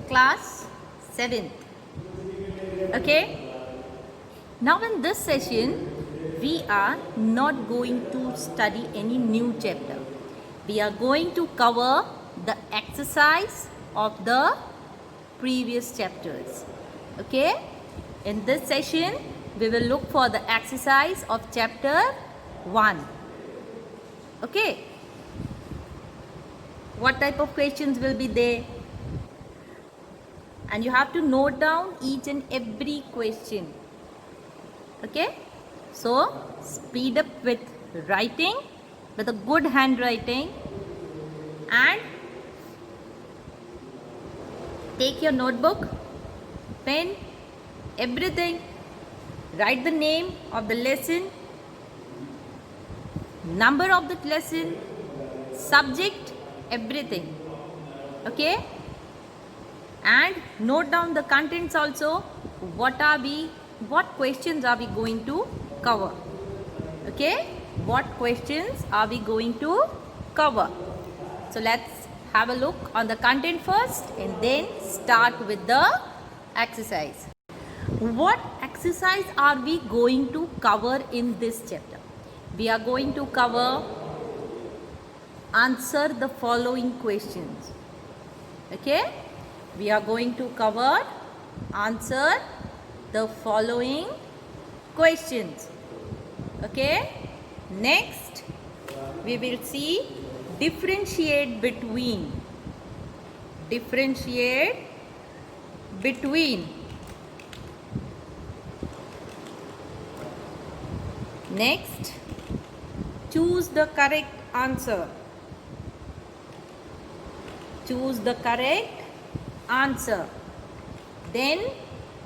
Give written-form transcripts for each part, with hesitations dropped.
class 7th. Okay, now in this session we are not going to study any new chapter. We are going to cover the exercise of the previous chapters. Okay, in this session we will look for the exercise of chapter 1. Okay, what type of questions will be there? And you have to note down each and every question. Okay, so speed up with writing, with a good handwriting, and take your notebook, pen, everything. Write the name of the lesson, number of the lesson, subject, everything. Okay, and note down the contents also. What questions are we going to cover? Okay, what questions are we going to cover? So let's have a look on the content first and then start with the exercise. What exercise are we going to cover in this chapter? We are going to cover answer the following questions. Okay, we are going to cover answer the following questions. Okay, next we will see differentiate between. Next, choose the correct answer. Then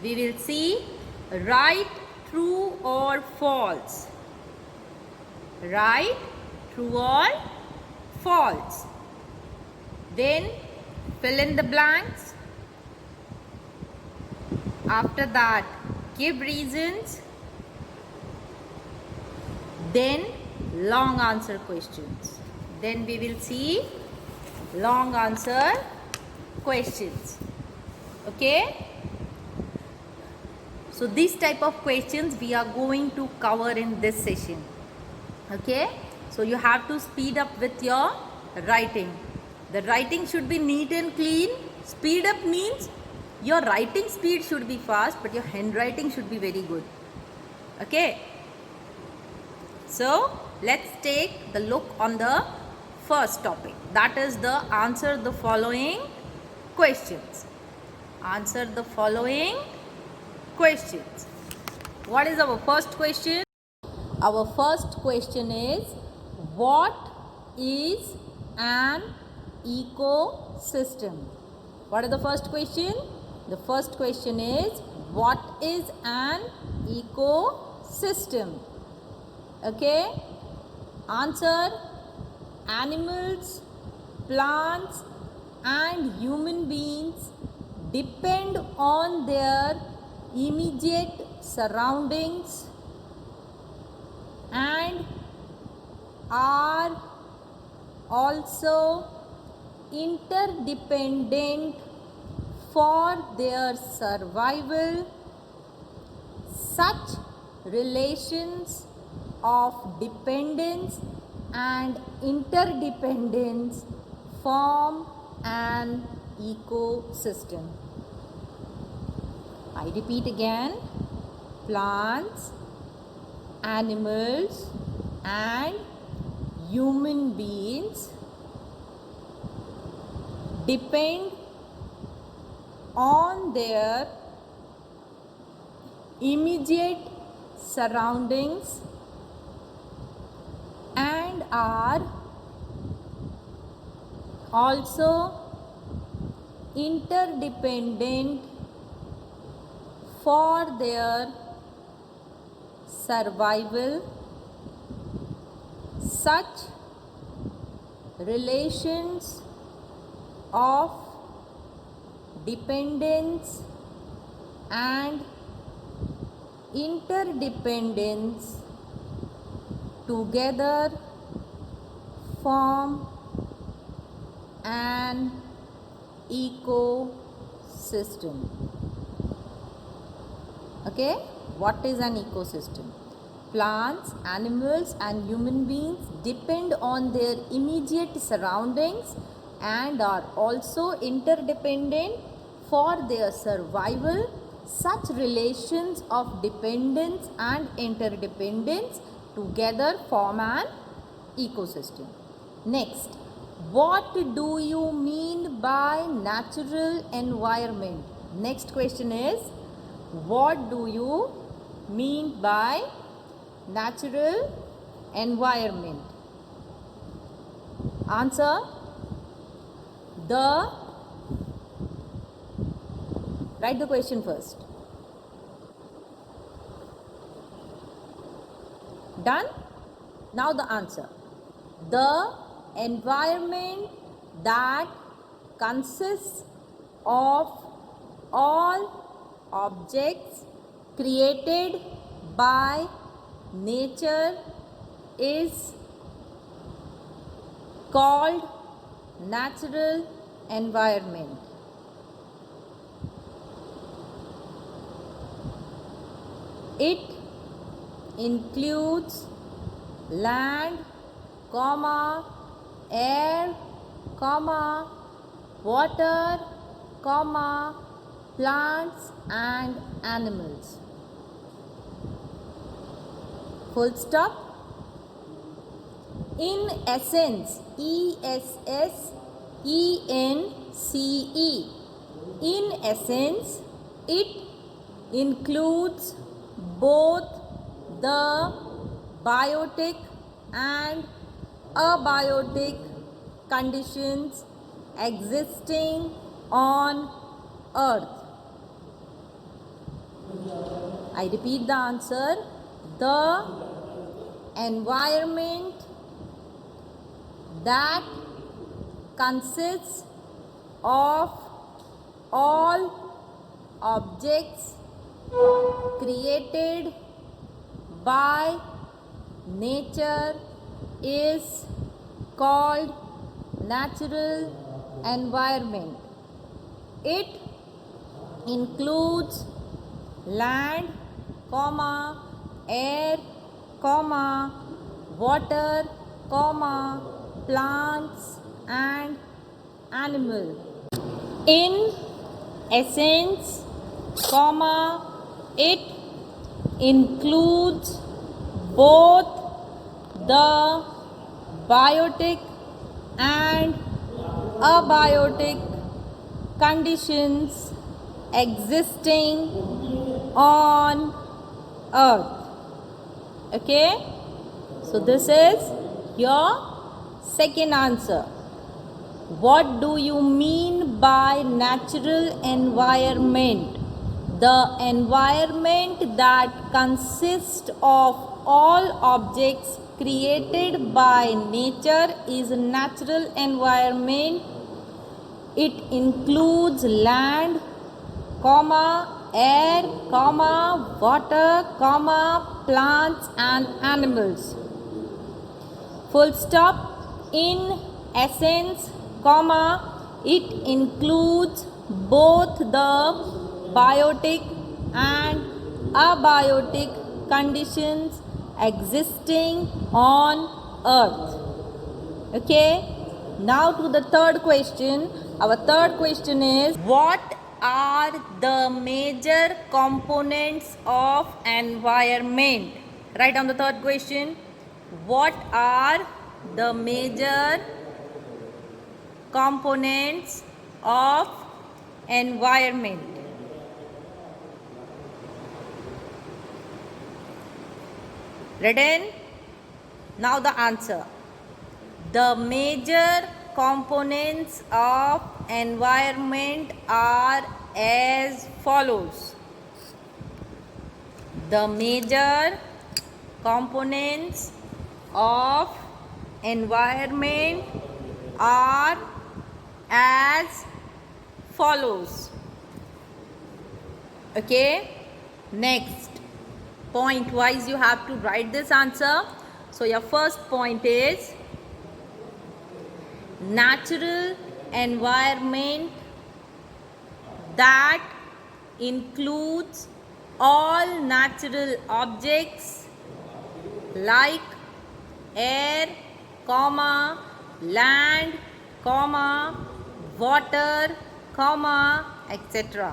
we will see write true or false. Then fill in the blanks. After that, give reasons. Then long answer questions. Then we will see long answer questions. Okay, so this type of questions we are going to cover in this session. Okay, so you have to speed up with your writing. The writing should be neat and clean. Speed up means your writing speed should be fast, but your handwriting should be very good. Okay, so let's take the look on the first topic, that is the answer the following questions. What is our first question? Our first question is, what is an ecosystem? What is the first question? The first question is, what is an ecosystem? Okay, answer: animals, plants and human beings depend on their immediate surroundings and are also interdependent for their survival. Such relations of dependence and interdependence form an ecosystem. I repeat again: plants, animals and human beings depend on their immediate surroundings and are also interdependent for their survival. Such relations of dependence and interdependence together form an ecosystem. ecosystem? Okay, what is an ecosystem? Plants, animals and human beings depend on their immediate surroundings and are also interdependent for their survival. Such relations of dependence and interdependence together form an ecosystem. Next, what do you mean by natural environment? Next question is, what do you mean by natural environment? Answer, write the question first. Done? Now the answer. The environment that consists of all objects created by nature is called natural environment. It includes land, air, water, plants and animals. Full stop. In essence, ESSENCE. In essence, it includes both the biotic and abiotic conditions existing on Earth. I repeat the answer. The environment that consists of all objects created by nature is called natural environment. It includes land, air, water, plants and animals. In essence, it includes both the biotic and abiotic conditions existing on Earth. Okay, so this is your second answer. What do you mean by natural environment? The environment that consists of all objects created by nature is a natural environment. It includes land, air, water, plants and animals. Full stop. In essence, it includes both the biotic and abiotic conditions existing on Earth. Okay, now to the third question. Our third question is, what are the major components of environment? Write down the third question. What are the major components of environment? Ready? Now the answer. The major components of environment are as follows. The major components of environment are as follows. Okay, next, point wise you have to write this answer. So your first point is, natural environment that includes all natural objects like air, comma, land, comma, water, comma, etc.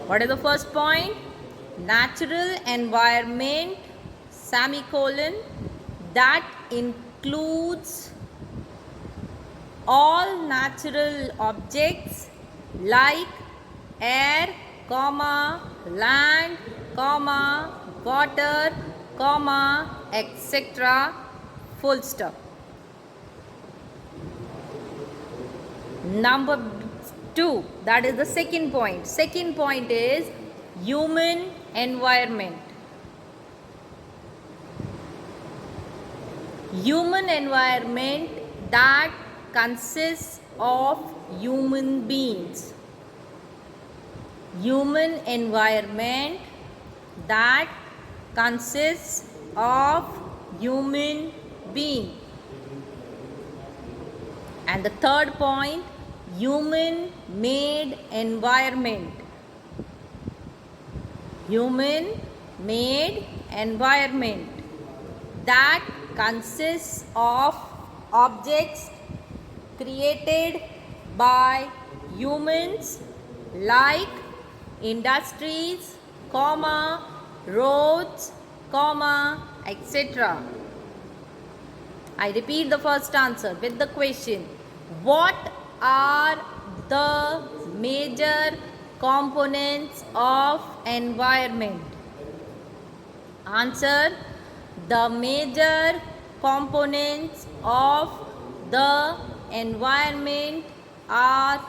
What is the first point? Natural environment, semicolon, that includes all natural objects like air, comma, land, comma, water, comma, etc. Full stop. Number 2, that is the second point. Second point is human environment. Human environment that consists of human beings. Human environment that consists of human being. And the third point, human made environment. Human made environment that consists of objects created by humans like industries, comma, roads, comma, etc. I repeat the first answer with the question. What are the major components of environment? Answer. The major components of the environment are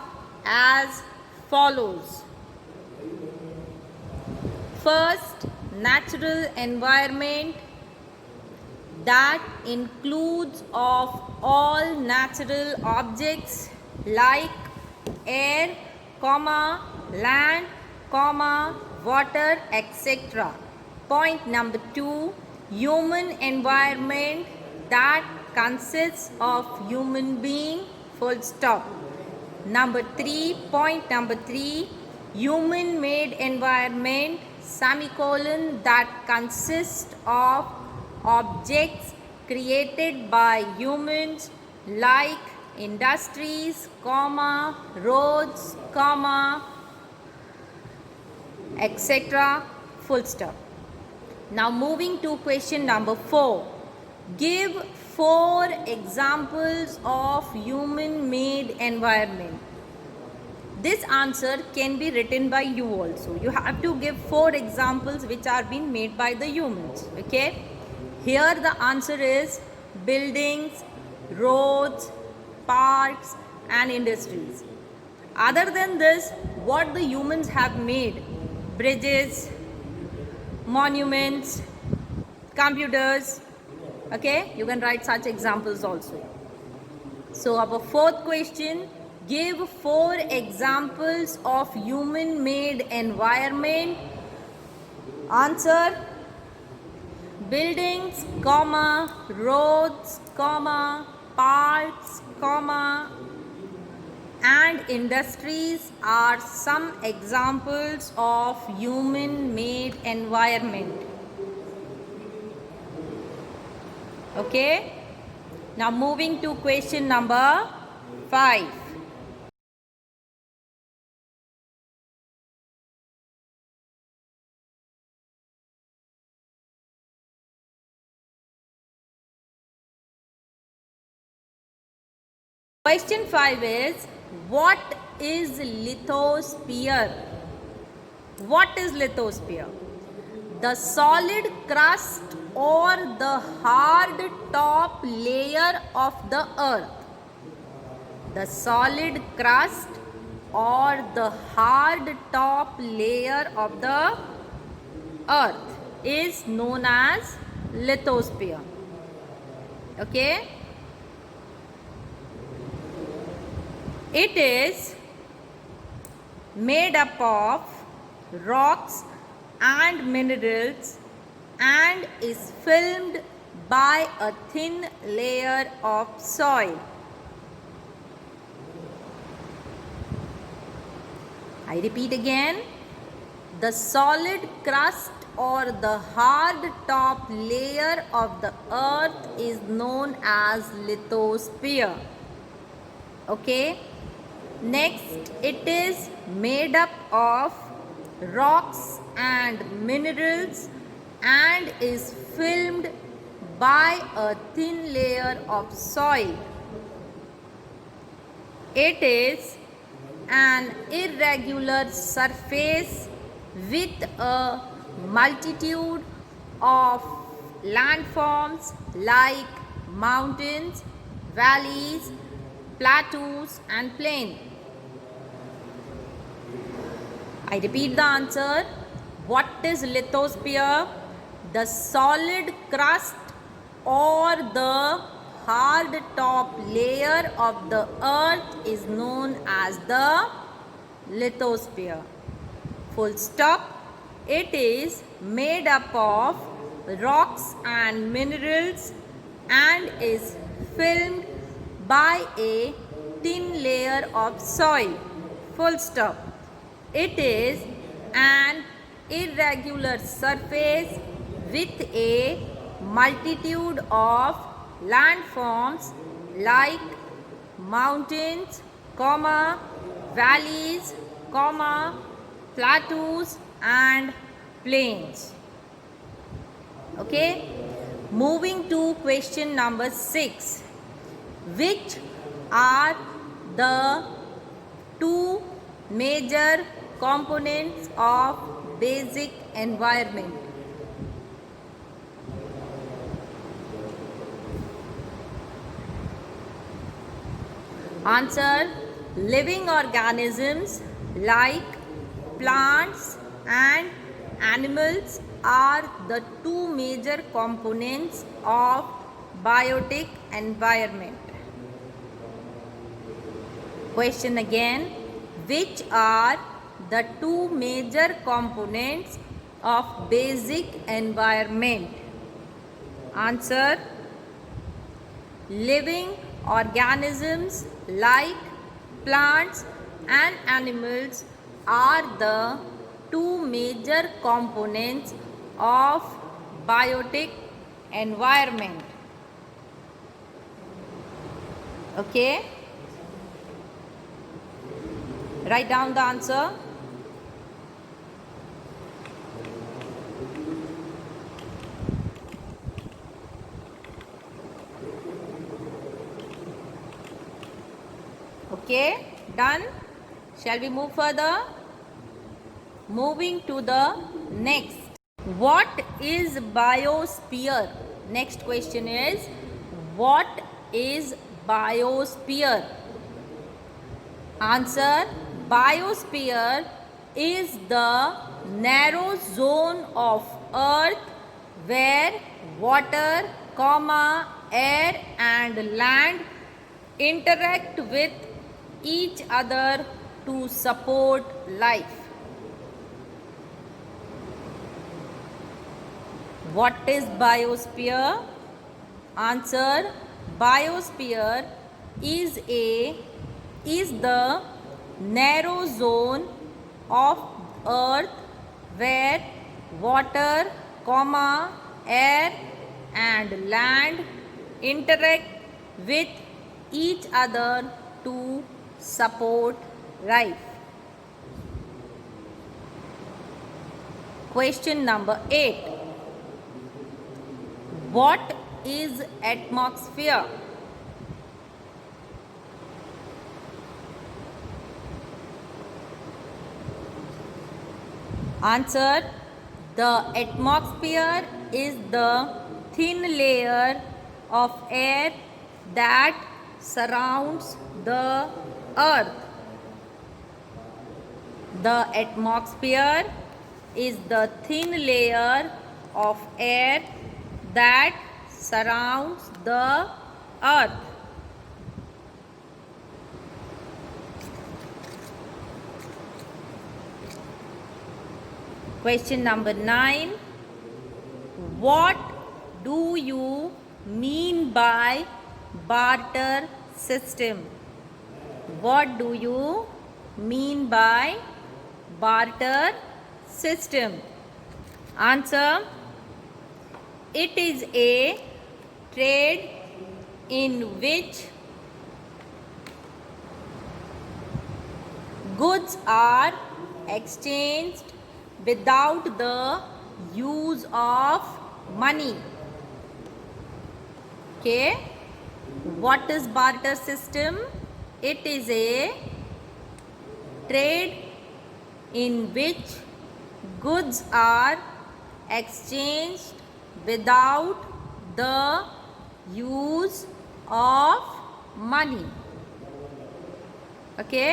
as follows. First, natural environment that includes of all natural objects like air, comma, land, comma, water, etc. Point number 2, human environment that consists of human being, full stop. Point number 3, human made environment, semicolon, that consists of objects created by humans like industries, comma, roads, comma, etc. full stop. Now moving to question number 4. Give 4 examples of human made environment. This answer can be written by you also. You have to give 4 examples which are being made by the humans. Okay. Here the answer is buildings, roads, parks and industries. Other than this, what the humans have made? Bridges, monuments, computers. Okay, you can write such examples also. So our fourth question, give 4 examples of human made environment. Answer, buildings, comma, roads, comma, parks, comma, and industries are some examples of human made environment. Okay. Now moving to question number 5. Question 5 is, what is lithosphere? What is lithosphere? The solid crust or the hard top layer of the earth. The solid crust or the hard top layer of the earth is known as lithosphere. Okay. It is made up of rocks and minerals and is filmed by a thin layer of soil. I repeat again, the solid crust or the hard top layer of the earth is known as lithosphere. Okay. Next, it is made up of rocks and minerals and is filmed by a thin layer of soil. It is an irregular surface with a multitude of landforms like mountains, valleys, plateaus and plains. I repeat the answer. What is lithosphere? The solid crust or the hard top layer of the earth is known as the lithosphere. Full stop. It is made up of rocks and minerals and is filmed by a thin layer of soil. Full stop. It is an irregular surface with a multitude of landforms like mountains, valleys, plateaus and plains. Okay. Moving to question number 6. Which are the two major components of basic environment? Answer: living organisms like plants and animals are the two major components of biotic environment. Question again. Which are the two major components of basic environment? Answer: living organisms like plants and animals are the two major components of biotic environment. Okay. Write down the answer. Okay, done. Shall we move further? Moving to the next. What is biosphere? Next question is, what is biosphere? Answer: biosphere is the narrow zone of earth where water, air and land interact with each other to support life. What is biosphere? Answer: biosphere is the narrow zone of earth where water, air and land interact with each other to support life. Question number 8. What is atmosphere? Answer: the atmosphere is the thin layer of air that surrounds the earth. The atmosphere is the thin layer of air that surrounds the earth. Question number 9. What do you mean by barter system? What do you mean by barter system? Answer: it is a trade in which goods are exchanged without the use of money. Okay, what is barter system? It is a trade in which goods are exchanged without the use of money. Okay,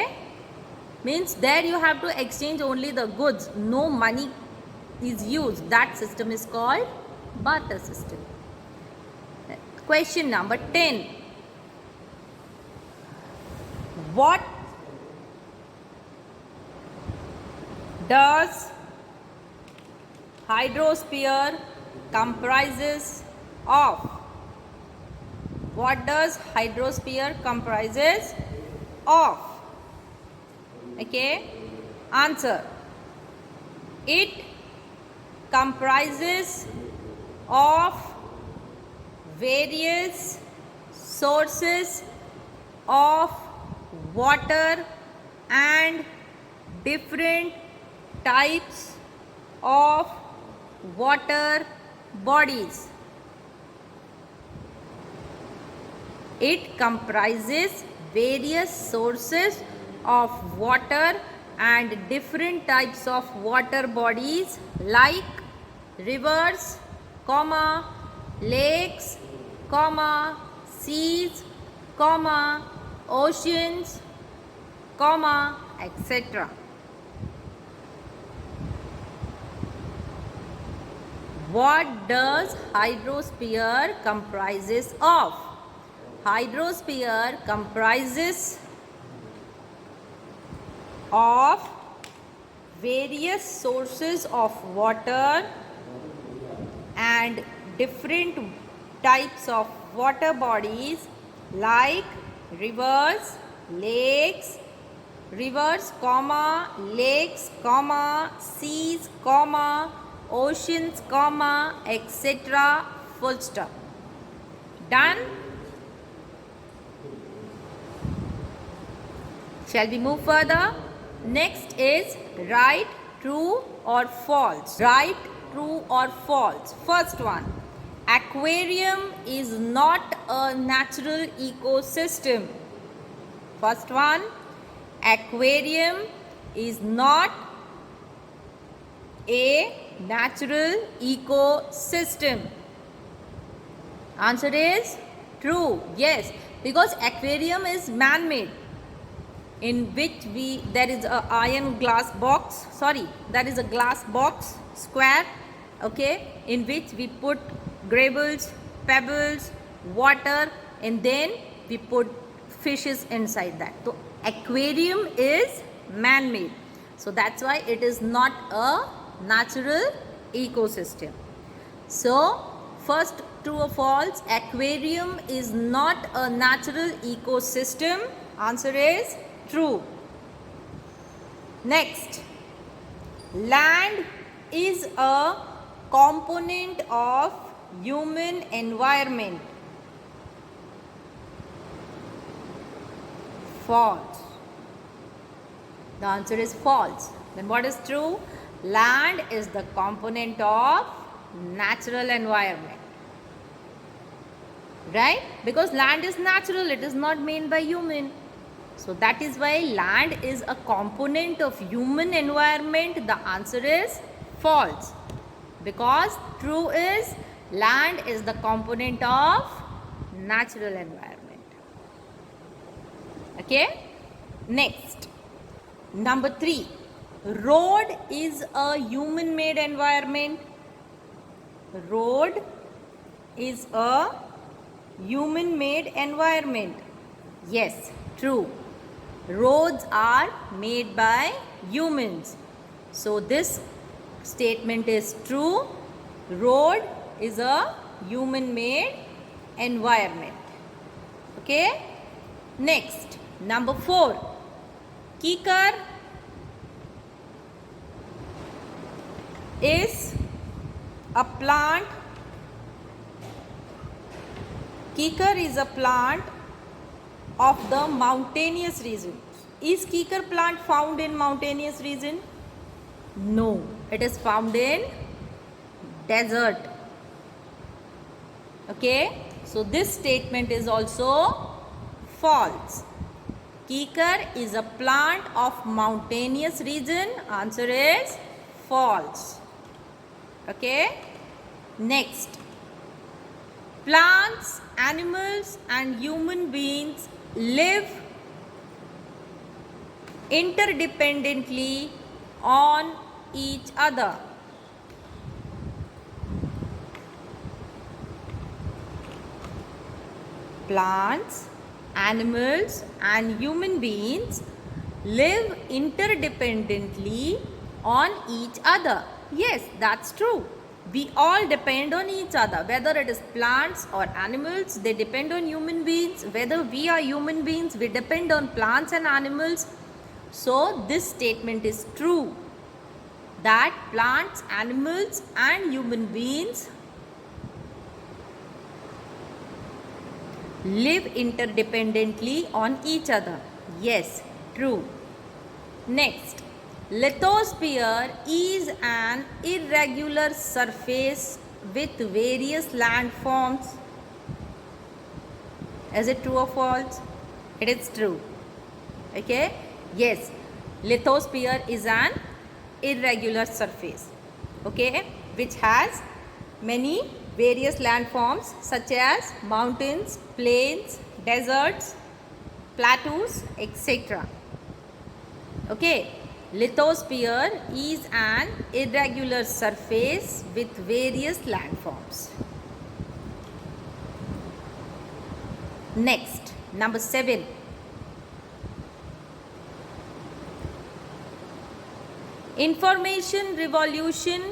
means there you have to exchange only the goods, no money is used. That system is called barter system. Question number 10. What does hydrosphere comprises of? What does hydrosphere comprises of? Okay, answer: it comprises of various sources of water and different types of water bodies. It comprises various sources of water and different types of water bodies like rivers, lakes, seas, oceans, etc. What does hydrosphere comprises of? Hydrosphere comprises of various sources of water and different types of water bodies like rivers, lakes, seas, oceans, etc. Full stop. Done? Shall we move further? Next is write true or false. Write true or false. First one. Aquarium is not a natural ecosystem. First one. Aquarium is not a natural ecosystem. Answer is true. Yes, because aquarium is man-made, in which there is a glass box square, okay, in which we put gravels, pebbles, water, and then we put fishes inside that. So aquarium is man-made, so that's why it is not a natural ecosystem. So first, true or false, aquarium is not a natural ecosystem. Answer is true. Next, land is a component of human environment. False. The answer is false. Then what is true? Land is the component of natural environment. Right? Because land is natural, it is not made by human. So that is why land is a component of human environment. The answer is false. Because true is land is the component of natural environment. Okay? Next, number 3. Road is a human-made environment. Road is a human-made environment. Yes, true. Roads are made by humans. So this statement is true. Road is a human-made environment. Okay? Next, number 4. Kicker is a plant. Kikar is a plant of the mountainous region. Is kikar plant found in mountainous region? No, it is found in desert. Okay, so this statement is also false. Kikar is a plant of mountainous region. Answer is false. Okay, next. Plants, animals and human beings live interdependently on each other. Plants, animals and human beings live interdependently on each other. Yes, that's true. We all depend on each other. Whether it is plants or animals, they depend on human beings. Whether we are human beings, we depend on plants and animals. So this statement is true, that plants, animals and human beings live interdependently on each other. Yes, true. Next, lithosphere is an irregular surface with various landforms. Is it true or false? It is true. Okay. Yes, lithosphere is an irregular surface, okay, which has many various landforms such as mountains, plains, deserts, plateaus, etc. Okay, lithosphere is an irregular surface with various landforms. Next, number 7. Information revolution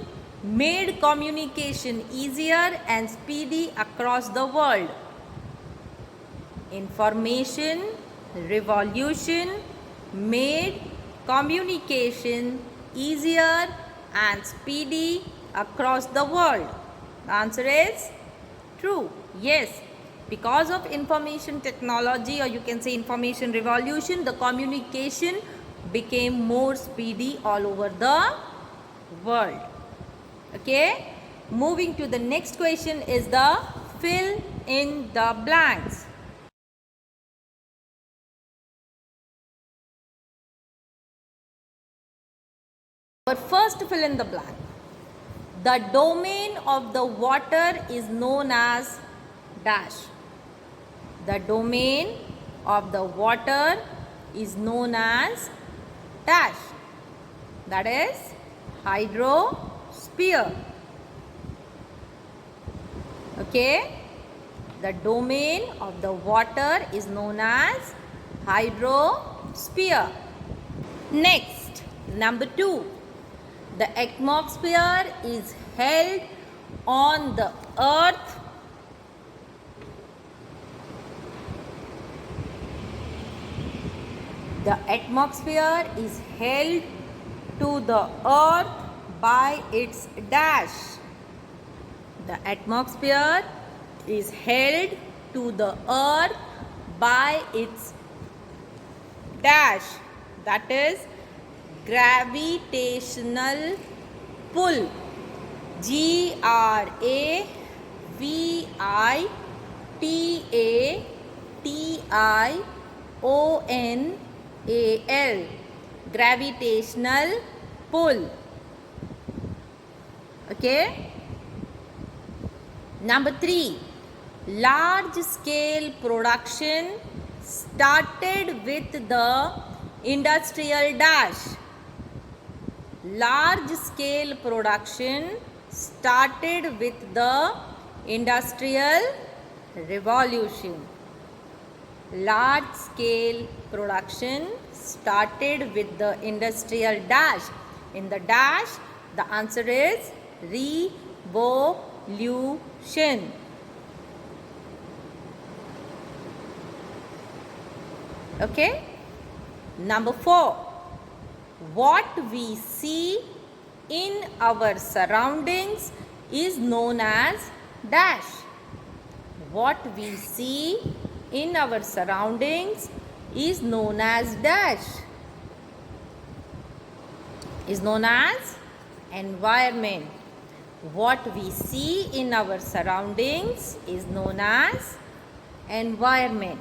made communication easier and speedy across the world. Information revolution made communication easier and speedy across the world. The answer is true. Yes, because of information technology, or you can say information revolution, the communication became more speedy all over the world. Okay, moving to the next question is the fill in the blanks. Our first fill in the blank. The domain of the water is known as dash. The domain of the water is known as dash. That is hydrosphere. Okay. The domain of the water is known as hydrosphere. Next, number 2. The atmosphere is held on the earth The atmosphere is held to the earth by its dash. The atmosphere is held to the earth by its dash. That is gravitational pull. Gravitational. Gravitational pull. Okay. Number 3. Large scale production started with the industrial dash. Large scale production started with the industrial revolution. Large scale production started with the industrial dash. In the dash, the answer is revolution. Okay. Number 4. What we see in our surroundings is known as dash. What we see in our surroundings is known as dash. Is known as environment. What we see in our surroundings is known as environment.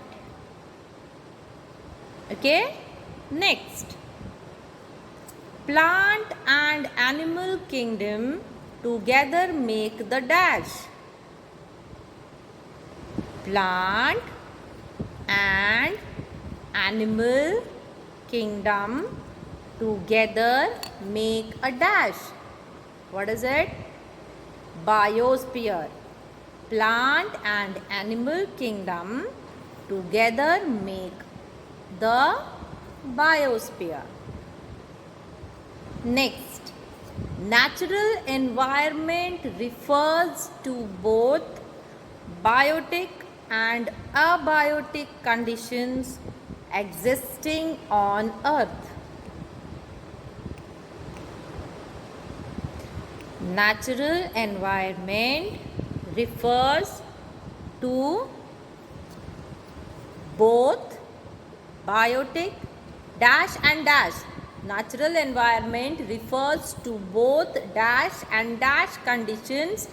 Okay? Next. Plant and animal kingdom together make the dash. Plant and animal kingdom together make a dash. What is it? Biosphere. Plant and animal kingdom together make the biosphere. Next, natural environment refers to both biotic and abiotic conditions existing on earth. Natural environment refers to both biotic dash and dash. Natural environment refers to both dash and dash conditions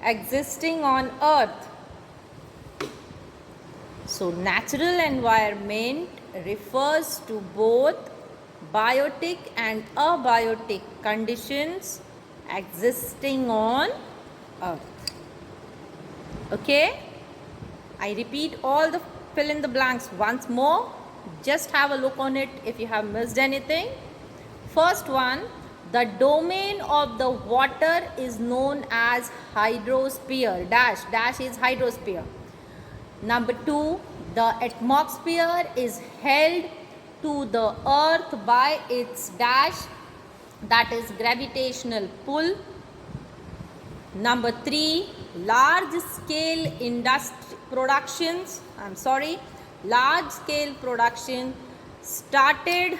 existing on earth. So natural environment refers to both biotic and abiotic conditions existing on earth. Okay? I repeat all the fill in the blanks once more. Just have a look on it if you have missed anything. First one, the domain of the water is known as hydrosphere. Dash, dash is hydrosphere. Number 2, the atmosphere is held to the earth by its dash, that is gravitational pull. Number 3, large scale production started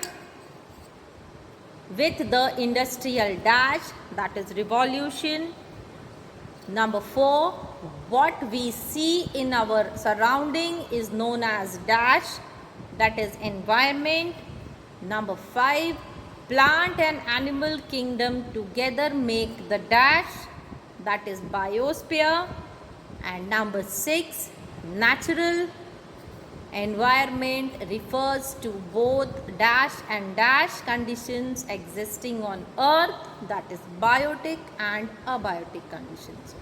with the industrial dash, that is revolution. Number 4, what we see in our surrounding is known as dash, that is environment. Number 5, plant and animal kingdom together make the dash, that is biosphere. And number 6, natural environment refers to both dash and dash conditions existing on earth, that is biotic and abiotic conditions.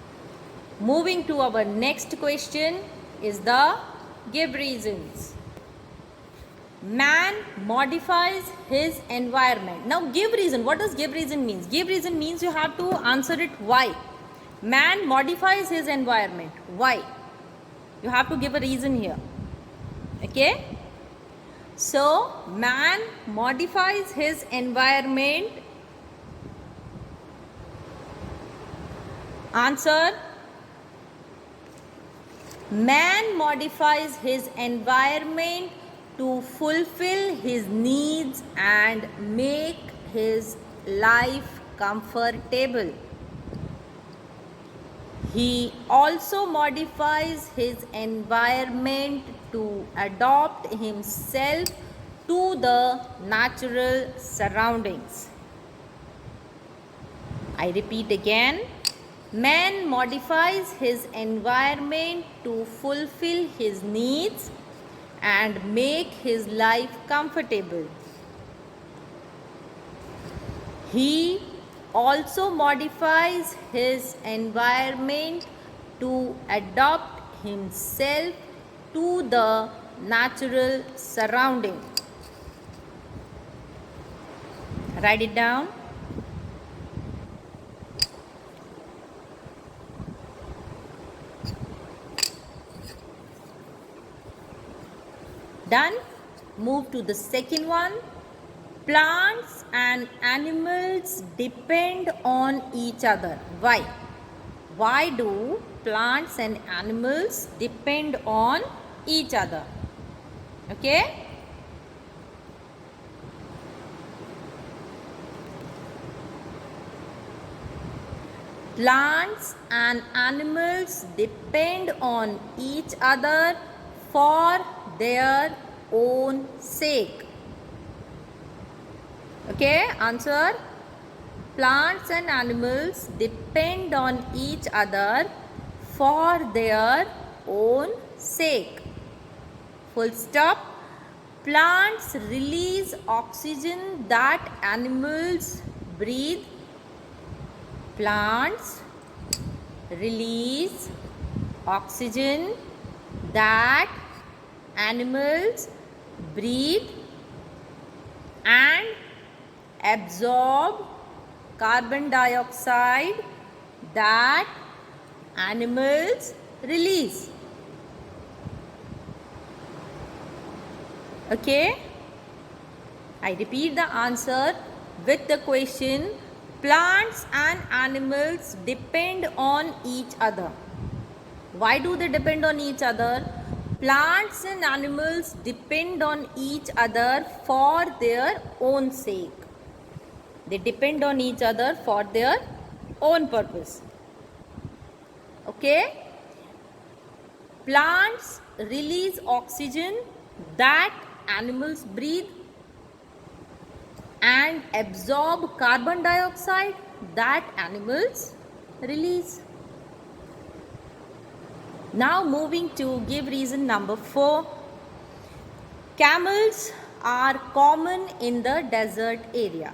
Moving to our next question is the give reasons. Man modifies his environment. Now give reason. What does give reason means? Give reason means you have to answer it why. Man modifies his environment. Why? You have to give a reason here. Okay? So, man modifies his environment. Answer. Man modifies his environment to fulfill his needs and make his life comfortable. He also modifies his environment to adapt himself to the natural surroundings. I repeat again. Man modifies his environment to fulfill his needs and make his life comfortable. He also modifies his environment to adapt himself to the natural surrounding. Write it down. Done. Move to the second one. Plants and animals depend on each other. Why? Why do plants and animals depend on each other? Okay? Plants and animals depend on each other for their own sake. Okay, answer. Plants and animals depend on each other for their own sake. Full stop. Plants release oxygen that animals breathe. Plants release oxygen that animals breathe and absorb carbon dioxide that animals release. Okay, I repeat the answer with the question. Plants and animals depend on each other. Why do they depend on each other? Plants and animals depend on each other for their own sake. They depend on each other for their own purpose. Okay? Plants release oxygen that animals breathe and absorb carbon dioxide that animals release. Now moving to give reason number 4. Camels are common in the desert area.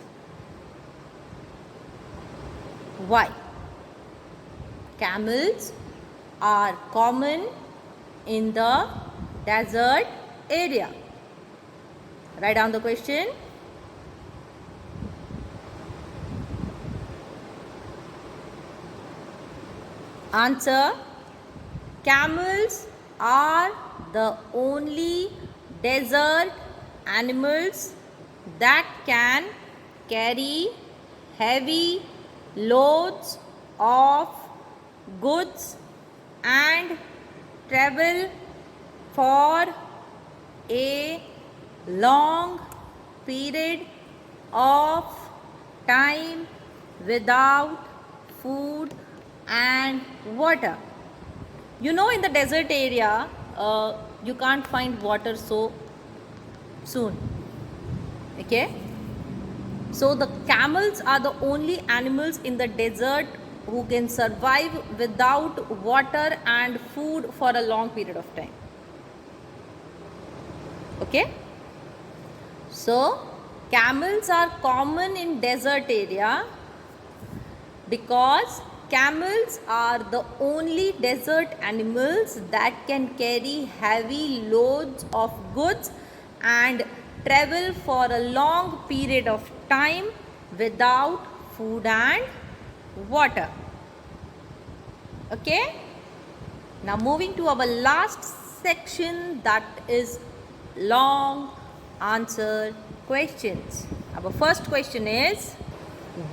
Why? Camels are common in the desert area. Write down the question. Answer. Camels are the only desert animals that can carry heavy loads of goods and travel for a long period of time without food and water. You know, in the desert area, you can't find water so soon. Okay? So the camels are the only animals in the desert who can survive without water and food for a long period of time. Okay? So camels are common in desert area because camels are the only desert animals that can carry heavy loads of goods and travel for a long period of time without food and water. Okay? Now moving to our last section, that is long answer questions. Our first question is,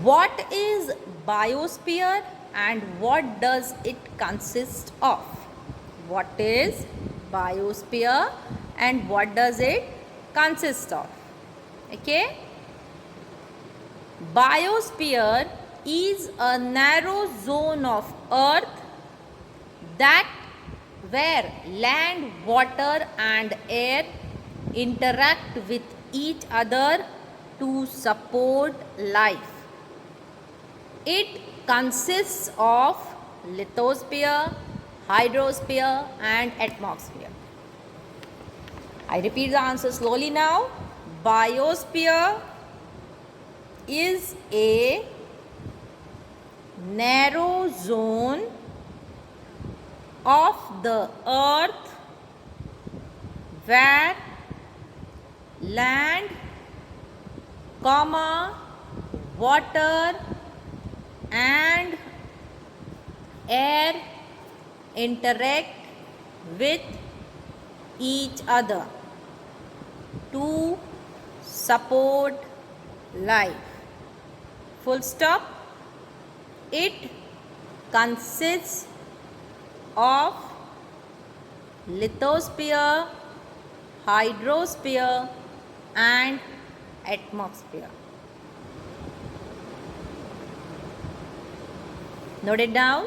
what is biosphere and what does it consist of? What is biosphere and what does it consist of? Okay? Biosphere is a narrow zone of earth that where land, water and air interact with each other to support life. It consists of lithosphere, hydrosphere and atmosphere. I repeat the answer slowly now. Biosphere is a narrow zone of the earth where land, water and air interact with each other to support life. Full stop. It consists of lithosphere, hydrosphere and atmosphere. Note it down.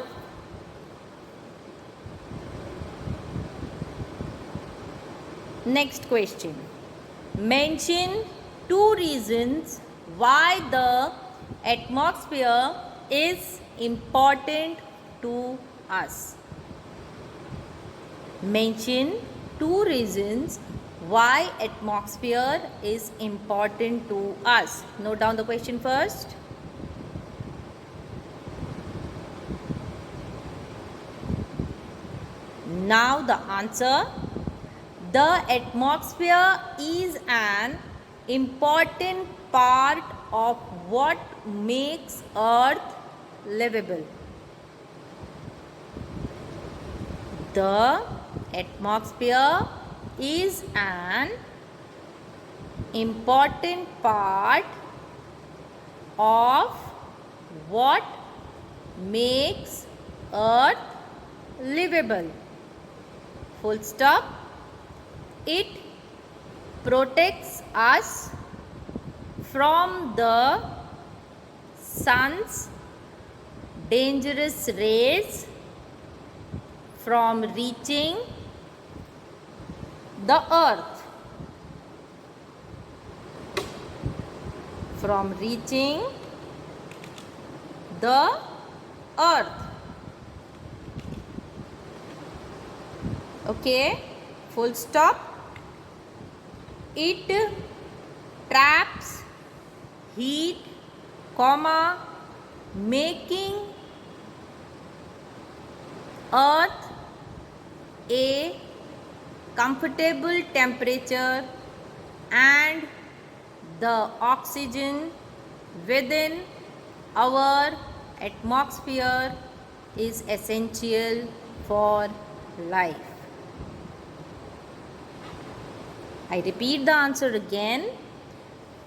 Next question. Mention 2 reasons why the atmosphere is important to us. Mention 2 reasons why atmosphere is important to us. Note down the question first. Now the answer. The atmosphere is an important part of what makes Earth livable. The atmosphere is an important part of what makes Earth livable. Full stop. It protects us from the sun's dangerous rays from reaching the earth. From reaching the earth. Okay, full stop. It traps heat, comma, making earth a comfortable temperature, and the oxygen within our atmosphere is essential for life. I repeat the answer again.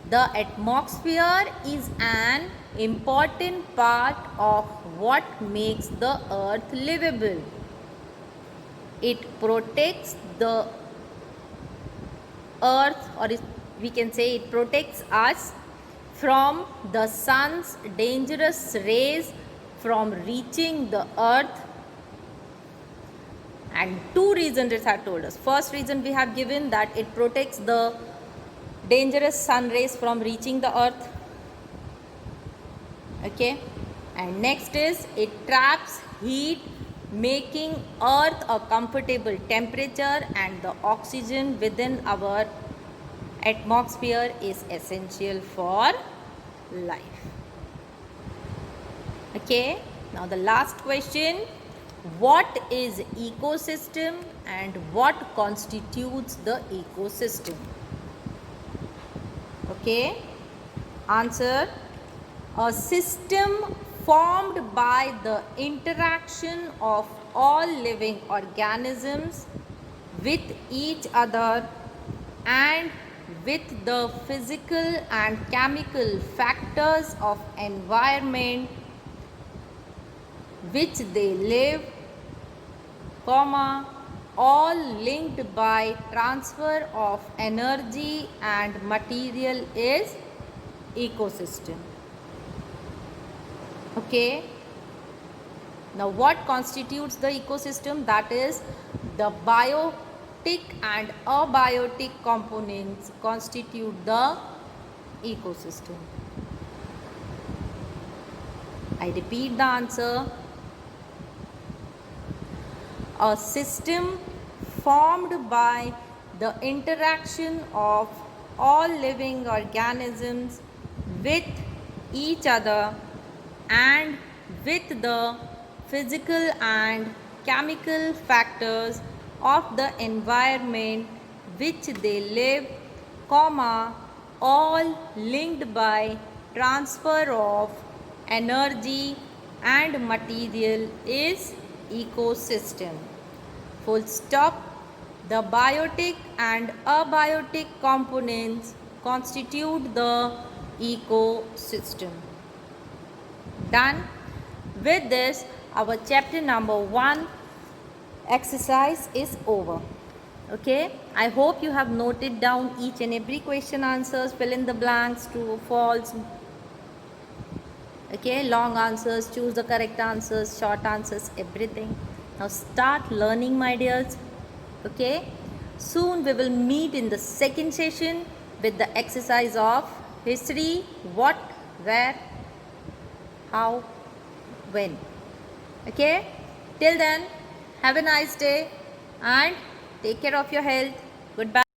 The atmosphere is an important part of what makes the earth livable. It protects the earth, or we can say it protects us from the sun's dangerous rays from reaching the earth. And 2 reasons it had told us. First reason we have given that it protects the dangerous sun rays from reaching the earth. Okay. And next is it traps heat, making earth a comfortable temperature, and the oxygen within our atmosphere is essential for life. Okay. Now the last question. What is ecosystem and what constitutes the ecosystem? Okay. Answer. A system formed by the interaction of all living organisms with each other and with the physical and chemical factors of environment which they live, comma, all linked by transfer of energy and material is ecosystem. Okay. Now what constitutes the ecosystem? That is the biotic and abiotic components constitute the ecosystem. I repeat the answer. A system formed by the interaction of all living organisms with each other and with the physical and chemical factors of the environment which they live, comma, all linked by transfer of energy and material is ecosystem. Full stop. The biotic and abiotic components constitute the ecosystem. Done. With this, our chapter number 1 exercise is over. Okay. I hope you have noted down each and every question answers, fill in the blanks, true or false. Okay, long answers, choose the correct answers, short answers, everything. Now start learning, my dears. Okay, soon we will meet in the second session with the exercise of history, what, where, how, when. Okay, till then, have a nice day and take care of your health. Goodbye.